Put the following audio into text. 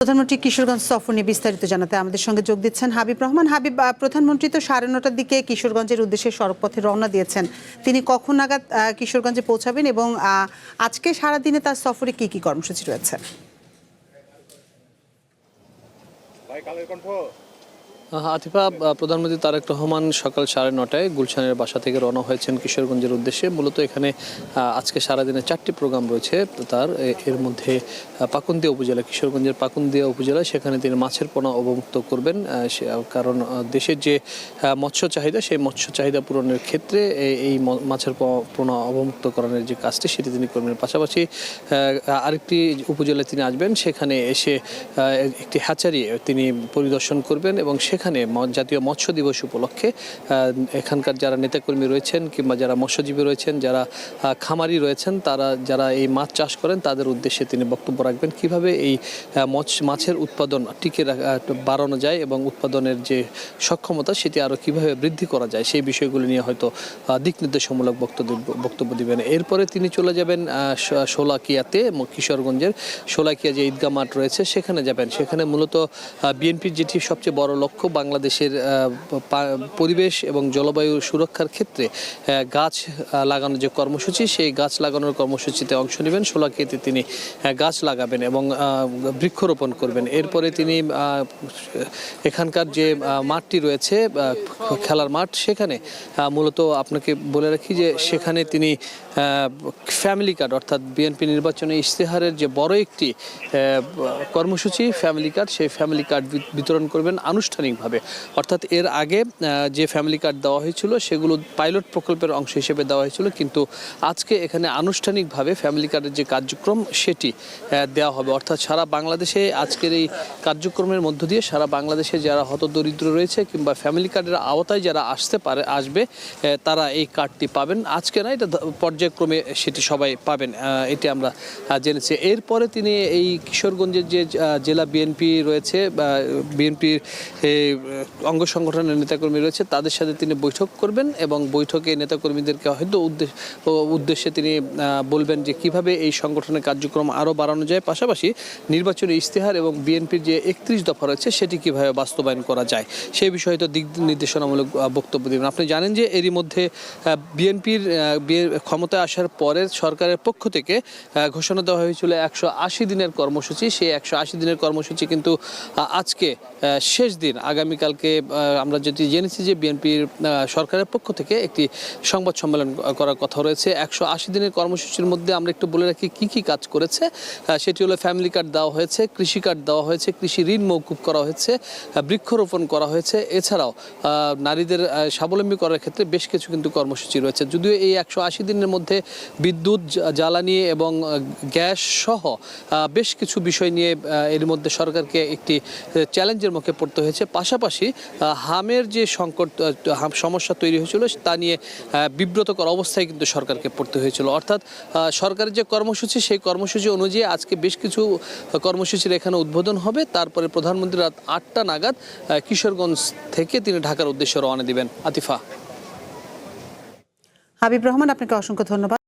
প্রধানমন্ত্রী কিশোরগঞ্জ সফর নিয়ে বিস্তারিত জানাতে আমাদের সঙ্গে যোগ দিচ্ছেন হাবিব রহমান। হাবিব, প্রধানমন্ত্রী তো 9:30টার দিকে কিশোরগঞ্জের উদ্দেশ্যে সড়কপথে রওনা দিয়েছেন। তিনি কখন নাগাদ কিশোরগঞ্জে পৌঁছাবেন এবং আজকে সারাদিনে তার সফরে কি কি কর্মসূচি রয়েছে? আতিফা, প্রধানমন্ত্রী তারেক রহমান সকাল 9:30টায় গুলশানের বাসা থেকে রওনা হয়েছেন কিশোরগঞ্জের উদ্দেশ্যে। মূলত এখানে আজকে সারাদিনে 4টি প্রোগ্রাম রয়েছে তার। এর মধ্যে পাকুন্দিয়া উপজেলা, কিশোরগঞ্জের পাকুন্দিয়া উপজেলা, সেখানে তিনি মাছের পোনা অবমুক্ত করবেন। কারণ দেশের যে মৎস্য চাহিদা, সেই মৎস্য চাহিদা পূরণের ক্ষেত্রে এই মাছের পোনা অবমুক্ত করানোর যে কাজটি সেটি তিনি করবেন। পাশাপাশি আরেকটি উপজেলায় তিনি আসবেন, সেখানে এসে একটি হ্যাচারি তিনি পরিদর্শন করবেন এবং সেখানে জাতীয় মৎস্য দিবস উপলক্ষে এখানকার যারা নেতাকর্মী রয়েছেন কিংবা যারা মৎস্যজীবী রয়েছেন, যারা খামারি রয়েছেন, তারা যারা এই মাছ চাষ করেন তাদের উদ্দেশ্যে তিনি বক্তব্য রাখবেন। কিভাবে এই মাছের উৎপাদন বাড়ানো যায় এবং উৎপাদনের যে সক্ষমতা সেটি আরও কিভাবে বৃদ্ধি করা যায় সেই বিষয়গুলি নিয়ে হয়তো দিক নির্দেশমূলক বক্তব্য দিবেন। এরপরে তিনি চলে যাবেন শোলাকিয়াতে, কিশোরগঞ্জের শোলাকিয়া যে ঈদগাহ মাঠ রয়েছে সেখানে যাবেন। সেখানে মূলত বিএনপির যেটি সবচেয়ে বড় লক্ষ্য, বাংলাদেশের পরিবেশ এবং জলবায়ু সুরক্ষার ক্ষেত্রে গাছ লাগানোর যে কর্মসূচি, সেই গাছ লাগানোর কর্মসূচিতে অংশ নেবেন। শোলাকিয়াতে তিনি গাছ লাগাবেন এবং বৃক্ষরোপণ করবেন। এরপরে তিনি এখানকার যে মাঠটি রয়েছে, খেলার মাঠ, সেখানে মূলত আপনাকে বলে রাখি যে সেখানে তিনি ফ্যামিলি কার্ড, অর্থাৎ বিএনপি নির্বাচনী ইশতেহারের যে বড় একটি কর্মসূচি ফ্যামিলি কার্ড, সেই ফ্যামিলি কার্ড বিতরণ করবেন আনুষ্ঠানিকভাবে। অর্থাৎ এর আগে যে ফ্যামিলি কার্ড দেওয়া হয়েছিল সেগুলো পাইলট প্রকল্পের অংশ হিসেবে দেওয়া হয়েছিল, কিন্তু আজকে এখানে আনুষ্ঠানিকভাবে ফ্যামিলি কার্ডের যে কার্যক্রম সেটি দেওয়া হবে। অর্থাৎ সারা বাংলাদেশে আজকের এই কার্যক্রমের মধ্য দিয়ে সারা বাংলাদেশে যারা হতদরিদ্র রয়েছে কিংবা ফ্যামিলি কার্ডের আওতায় যারা আসবে তারা এই কার্ডটি পাবেন। আজকে না, এটা পর্যায়ক্রমে সেটি সবাই পাবেন, এটি আমরা জেনেছি। এরপরে তিনি এই কিশোরগঞ্জের যে জেলা বিএনপি রয়েছে, বিএনপির অঙ্গ সংগঠনের নেতাকর্মী রয়েছে, তাদের সাথে তিনি বৈঠক করবেন এবং বৈঠকে নেতাকর্মীদেরকে হয়তো উদ্দেশ্যে তিনি বলবেন যে কিভাবে এই সংগঠনের কার্যক্রম আরও বাড়ানো যায়। পাশাপাশি নির্বাচনী ইশতেহার এবং বিএনপির যে 31 দফা রয়েছে সেটি কিভাবে বাস্তবায়ন করা যায় সেই বিষয়ে তো দিক নির্দেশনামূলক বক্তব্য দেবেন। আপনি জানেন যে এরই মধ্যে বিএনপির ক্ষমতায় আসার পরে সরকারের পক্ষ থেকে ঘোষণা দেওয়া হয়েছিল 180 দিনের কর্মসূচি। সেই 180 দিনের কর্মসূচি কিন্তু আজকে শেষ দিন। আগামীকালকে আমরা যেটি জেনেছি যে বিএনপির সরকারের পক্ষ থেকে একটি সংবাদ সম্মেলন করার কথা রয়েছে। 180 দিনের কর্মসূচির মধ্যে আমরা একটু বলে রাখি কি কি কাজ করেছে। সেটি হলো ফ্যামিলি কার্ড দেওয়া হয়েছে, কৃষি কার্ড দেওয়া হয়েছে, কৃষি ঋণ মওকুফ করা হয়েছে, বৃক্ষরোপণ করা হয়েছে। এছাড়াও নারীদের স্বাবলম্বী করার ক্ষেত্রে বেশ কিছু কিন্তু কর্মসূচি রয়েছে। যদিও এই 180 দিনের মধ্যে বিদ্যুৎ, জ্বালানি এবং গ্যাস সহ বেশ কিছু বিষয় নিয়ে এর মধ্যে সরকারকে একটি চ্যালেঞ্জের মুখে পড়তে হয়েছে। পাশাপাশি হামের যে সমস্যা তৈরি হয়েছিল তা নিয়ে বিব্রতকর অবস্থায় কিন্তু সরকারকে পড়তে হয়েছিল। অর্থাৎ সরকারের যে কর্মসূচি, সেই কর্মসূচি অনুযায়ী আজকে বেশ কিছু কর্মসূচির এখানে উদ্বোধন হবে। তারপরে প্রধানমন্ত্রী রাত 8টা নাগাদ কিশোরগঞ্জ থেকে তিনি ঢাকার উদ্দেশ্যে রওনা দিবেন। আতিফা। হাবিব রহমান, আপনাকে অসংখ্য ধন্যবাদ।